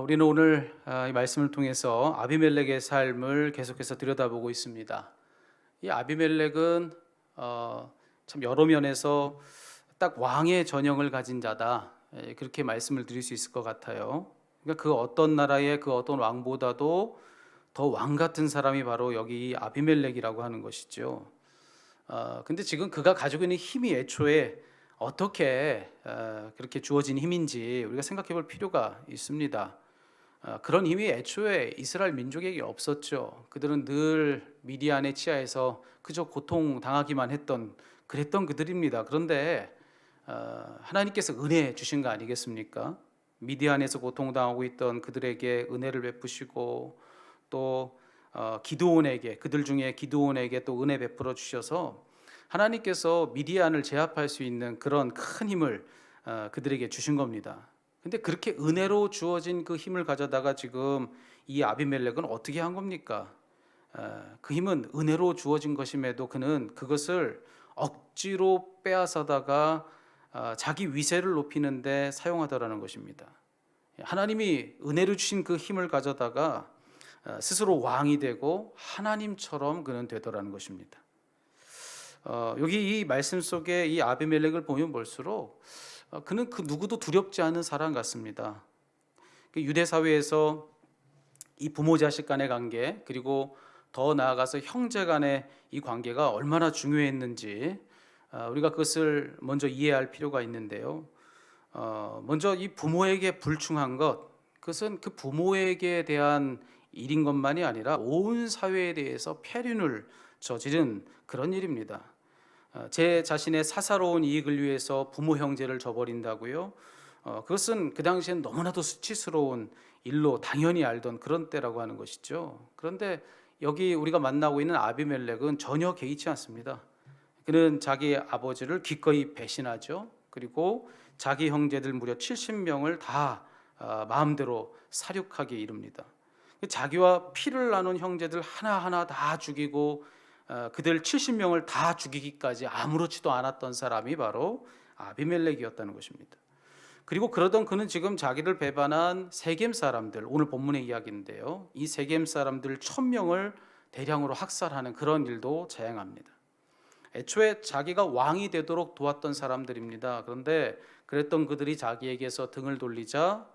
우리는 오늘 이 말씀을 통해서 아비멜렉의 삶을 계속해서 들여다보고 있습니다. 이 아비멜렉은 참 여러 면에서 딱 왕의 전형을 가진 자다. 그렇게 말씀을 드릴 수 있을 것 같아요. 그러니까 그 어떤 나라의 그 어떤 왕보다도 더 왕 같은 사람이 바로 여기 이 아비멜렉이라고 하는 것이죠. 근데 지금 그가 가지고 있는 힘이 애초에 어떻게 그렇게 주어진 힘인지 우리가 생각해 볼 필요가 있습니다. 그런 힘이 애초에 이스라엘 민족에게 없었죠. 그들은 늘 미디안의 치하에서 그저 고통당하기만 했던 그랬던 그들입니다. 그런데 하나님께서 은혜 주신 거 아니겠습니까? 미디안에서 고통당하고 있던 그들에게 은혜를 베푸시고 또 기드온에게 그들 중에 기드온에게 또 은혜 베풀어 주셔서 하나님께서 미디안을 제압할 수 있는 그런 큰 힘을 그들에게 주신 겁니다. 근데 그렇게 은혜로 주어진 그 힘을 가져다가 지금 이 아비멜렉은 어떻게 한 겁니까? 그 힘은 은혜로 주어진 것임에도 그는 그것을 억지로 빼앗아다가 자기 위세를 높이는데 사용하더라는 것입니다. 하나님이 은혜로 주신 그 힘을 가져다가 스스로 왕이 되고 하나님처럼 그는 되더라는 것입니다. 여기 이 말씀 속에 이 아비멜렉을 보면 볼수록 그는 그 누구도 두렵지 않은 사람 같습니다. 유대 사회에서 이 부모 자식 간의 관계 그리고 더 나아가서 형제 간의 이 관계가 얼마나 중요했는지 우리가 그것을 먼저 이해할 필요가 있는데요. 먼저 이 부모에게 불충한 것, 그것은 그 부모에게 대한 일인 것만이 아니라 온 사회에 대해서 폐륜을 저지른 그런 일입니다. 제 자신의 사사로운 이익을 위해서 부모 형제를 저버린다고요? 그것은 그 당시엔 너무나도 수치스러운 일로 당연히 알던 그런 때라고 하는 것이죠. 그런데 여기 우리가 만나고 있는 아비멜렉은 전혀 개의치 않습니다. 그는 자기 아버지를 기꺼이 배신하죠. 그리고 자기 형제들 무려 70명을 다 마음대로 살육하게 이릅니다. 자기와 피를 나눈 형제들 하나하나 다 죽이고 그들 70명을 다 죽이기까지 아무렇지도 않았던 사람이 바로 아비멜렉이었다는 것입니다. 그리고 그러던 그는 지금 자기를 배반한 세겜 사람들, 오늘 본문의 이야기인데요. 이 세겜 사람들 1000명을 대량으로 학살하는 그런 일도 자행합니다. 애초에 자기가 왕이 되도록 도왔던 사람들입니다. 그런데 그랬던 그들이 자기에게서 등을 돌리자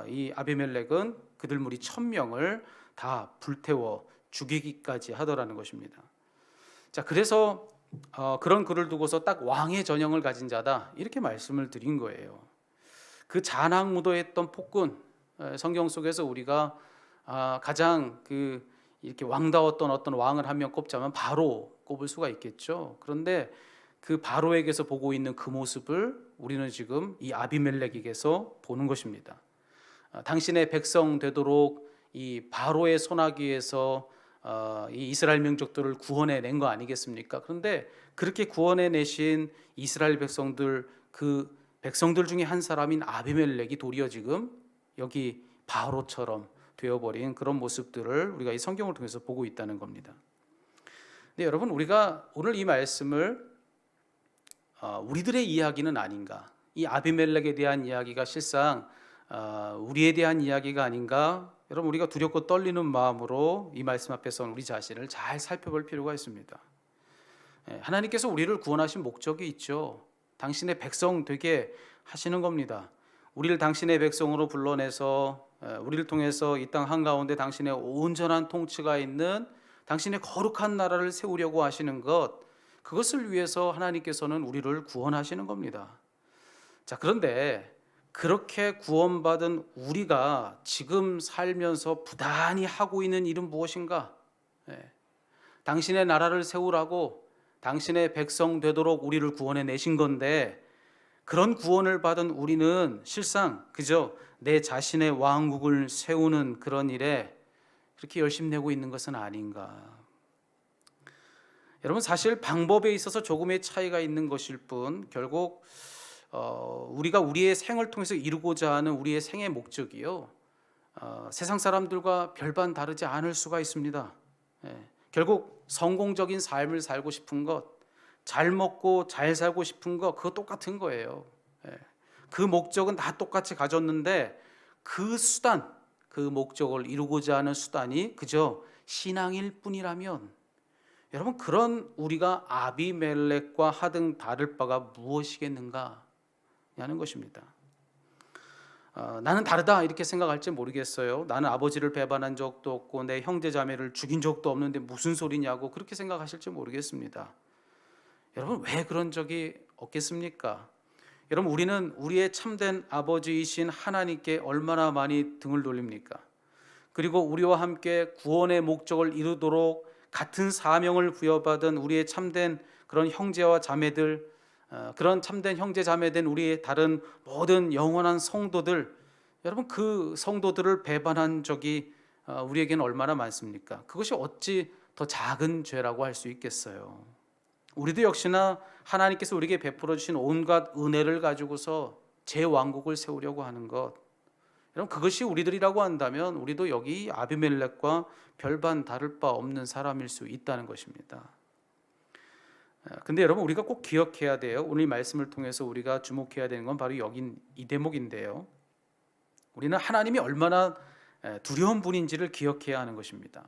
이 아비멜렉은 그들 무리 1000명을 다 불태워 죽이기까지 하더라는 것입니다. 자, 그래서 그런 그를 두고서 딱 왕의 전형을 가진 자다 이렇게 말씀을 드린 거예요. 그 잔악무도했던 폭군, 성경 속에서 우리가 가장 그 이렇게 왕다웠던 어떤 왕을 한 명 꼽자면 바로 꼽을 수가 있겠죠. 그런데 그 바로에게서 보고 있는 그 모습을 우리는 지금 이 아비멜렉에게서 보는 것입니다. 당신의 백성 되도록 이 바로의 손아귀에서 이 이스라엘 민족들을 구원해 낸 거 아니겠습니까? 그런데 그렇게 구원해 내신 이스라엘 백성들, 그 백성들 중에 한 사람인 아비멜렉이 도리어 지금 여기 바로처럼 되어버린 그런 모습들을 우리가 이 성경을 통해서 보고 있다는 겁니다. 근데 여러분, 우리가 오늘 이 말씀을 우리들의 이야기는 아닌가, 이 아비멜렉에 대한 이야기가 실상 우리에 대한 이야기가 아닌가, 여러분, 우리가 두렵고 떨리는 마음으로 이 말씀 앞에서 우리 자신을 잘 살펴볼 필요가 있습니다. 하나님께서 우리를 구원하신 목적이 있죠. 당신의 백성 되게 하시는 겁니다. 우리를 당신의 백성으로 불러내서 우리를 통해서 이 땅 한가운데 당신의 온전한 통치가 있는 당신의 거룩한 나라를 세우려고 하시는 것, 그것을 위해서 하나님께서는 우리를 구원하시는 겁니다. 자, 그런데 그렇게 구원받은 우리가 지금 살면서 부단히 하고 있는 일은 무엇인가? 당신의 나라를 세우라고 당신의 백성 되도록 우리를 구원해 내신 건데, 그런 구원을 받은 우리는 실상 그저 내 자신의 왕국을 세우는 그런 일에 그렇게 열심 내고 있는 것은 아닌가. 여러분, 사실 방법에 있어서 조금의 차이가 있는 것일 뿐 결국 우리가 우리의 생을 통해서 이루고자 하는 우리의 생의 목적이요, 세상 사람들과 별반 다르지 않을 수가 있습니다. 결국 성공적인 삶을 살고 싶은 것, 잘 먹고 잘 살고 싶은 것, 그거 똑같은 거예요. 그 목적은 다 똑같이 가졌는데 그 수단, 그 목적을 이루고자 하는 수단이 그저 신앙일 뿐이라면 여러분, 그런 우리가 아비멜렉과 하등 다를 바가 무엇이겠는가 하는 것입니다. 나는 다르다 이렇게 생각할지 모르겠어요. 나는 아버지를 배반한 적도 없고 내 형제 자매를 죽인 적도 없는데 무슨 소리냐고 그렇게 생각하실지 모르겠습니다. 여러분, 왜 그런 적이 없겠습니까? 여러분, 우리는 우리의 참된 아버지이신 하나님께 얼마나 많이 등을 돌립니까? 그리고 우리와 함께 구원의 목적을 이루도록 같은 사명을 부여받은 우리의 참된 그런 형제와 자매들, 그런 참된 형제 자매된 우리의 다른 모든 영원한 성도들, 여러분, 그 성도들을 배반한 적이 우리에게는 얼마나 많습니까? 그것이 어찌 더 작은 죄라고 할 수 있겠어요? 우리도 역시나 하나님께서 우리에게 베풀어 주신 온갖 은혜를 가지고서 제 왕국을 세우려고 하는 것, 여러분, 그것이 우리들이라고 한다면 우리도 여기 아비멜렉과 별반 다를 바 없는 사람일 수 있다는 것입니다. 근데 여러분, 우리가 꼭 기억해야 돼요. 오늘 말씀을 통해서 우리가 주목해야 되는 건 바로 여긴 이 대목인데요. 우리는 하나님이 얼마나 두려운 분인지를 기억해야 하는 것입니다.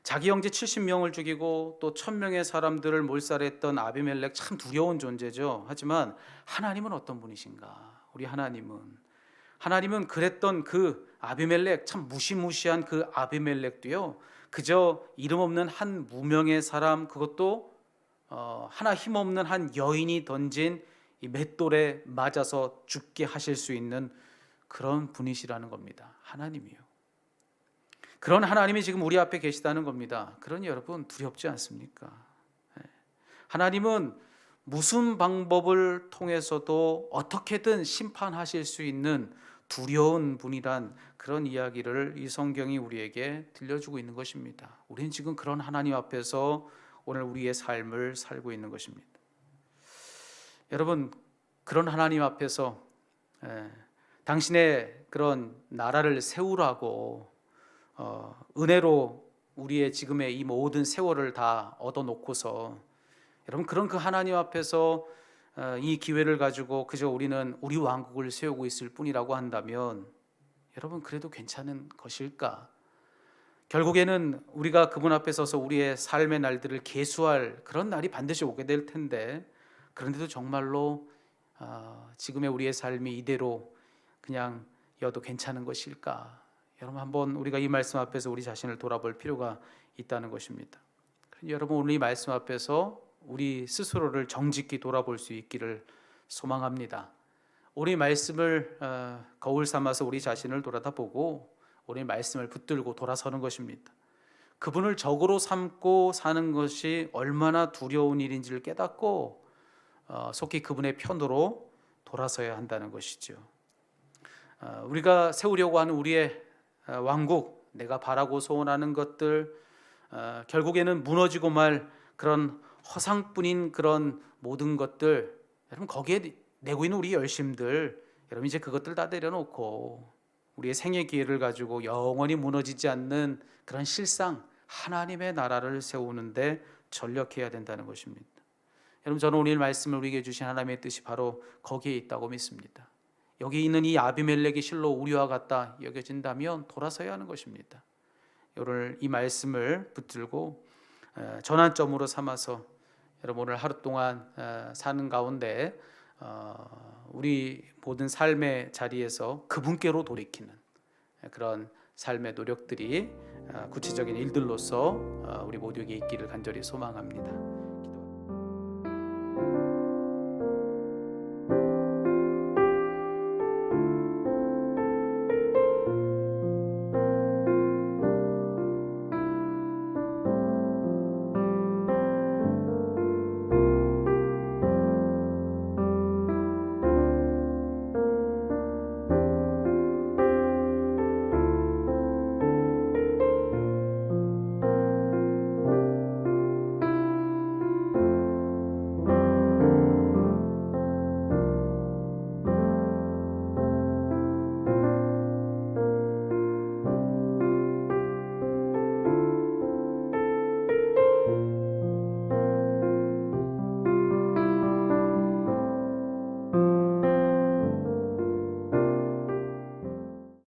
자기 형제 70명을 죽이고 또 1000명의 사람들을 몰살했던 아비멜렉, 참 두려운 존재죠. 하지만 하나님은 어떤 분이신가? 우리 하나님은 그랬던 그 아비멜렉, 참 무시무시한 그 아비멜렉도요, 그저 이름 없는 한 무명의 사람, 그것도 하나 힘없는 한 여인이 던진 이 맷돌에 맞아서 죽게 하실 수 있는 그런 분이시라는 겁니다. 하나님이요. 그런 하나님이 지금 우리 앞에 계시다는 겁니다. 그러니 여러분, 두렵지 않습니까? 하나님은 무슨 방법을 통해서도 어떻게든 심판하실 수 있는 두려운 분이란 그런 이야기를 이 성경이 우리에게 들려주고 있는 것입니다. 우리는 지금 그런 하나님 앞에서 오늘 우리의 삶을 살고 있는 것입니다. 여러분, 그런 하나님 앞에서 당신의 그런 나라를 세우라고 은혜로 우리의 지금의 이 모든 세월을 다 얻어놓고서 여러분, 그런 그 하나님 앞에서 이 기회를 가지고 그저 우리는 우리 왕국을 세우고 있을 뿐이라고 한다면 여러분, 그래도 괜찮은 것일까? 결국에는 우리가 그분 앞에 서서 우리의 삶의 날들을 계수할 그런 날이 반드시 오게 될 텐데, 그런데도 정말로 지금의 우리의 삶이 이대로 그냥 여도 괜찮은 것일까? 여러분, 한번 우리가 이 말씀 앞에서 우리 자신을 돌아볼 필요가 있다는 것입니다. 여러분, 오늘 이 말씀 앞에서 우리 스스로를 정직히 돌아볼 수 있기를 소망합니다. 우리 말씀을 거울 삼아서 우리 자신을 돌아다보고 우리 말씀을 붙들고 돌아서는 것입니다. 그분을 적으로 삼고 사는 것이 얼마나 두려운 일인지를 깨닫고 속히 그분의 편으로 돌아서야 한다는 것이죠. 우리가 세우려고 하는 우리의 왕국, 내가 바라고 소원하는 것들, 결국에는 무너지고 말 그런 허상뿐인 그런 모든 것들, 여러분, 거기에 내고 있는 우리 열심들, 여러분, 이제 그것들 다 내려놓고 우리의 생의 기회를 가지고 영원히 무너지지 않는 그런 실상, 하나님의 나라를 세우는데 전력해야 된다는 것입니다. 여러분, 저는 오늘 말씀을 우리에게 주신 하나님의 뜻이 바로 거기에 있다고 믿습니다. 여기 있는 이 아비멜렉이 실로 우리와 같다 여겨진다면 돌아서야 하는 것입니다. 오늘 이 말씀을 붙들고 전환점으로 삼아서 여러분, 오늘 하루 동안 사는 가운데 우리 모든 삶의 자리에서 그분께로 돌이키는 그런 삶의 노력들이 구체적인 일들로서 우리 모두에게 있기를 간절히 소망합니다.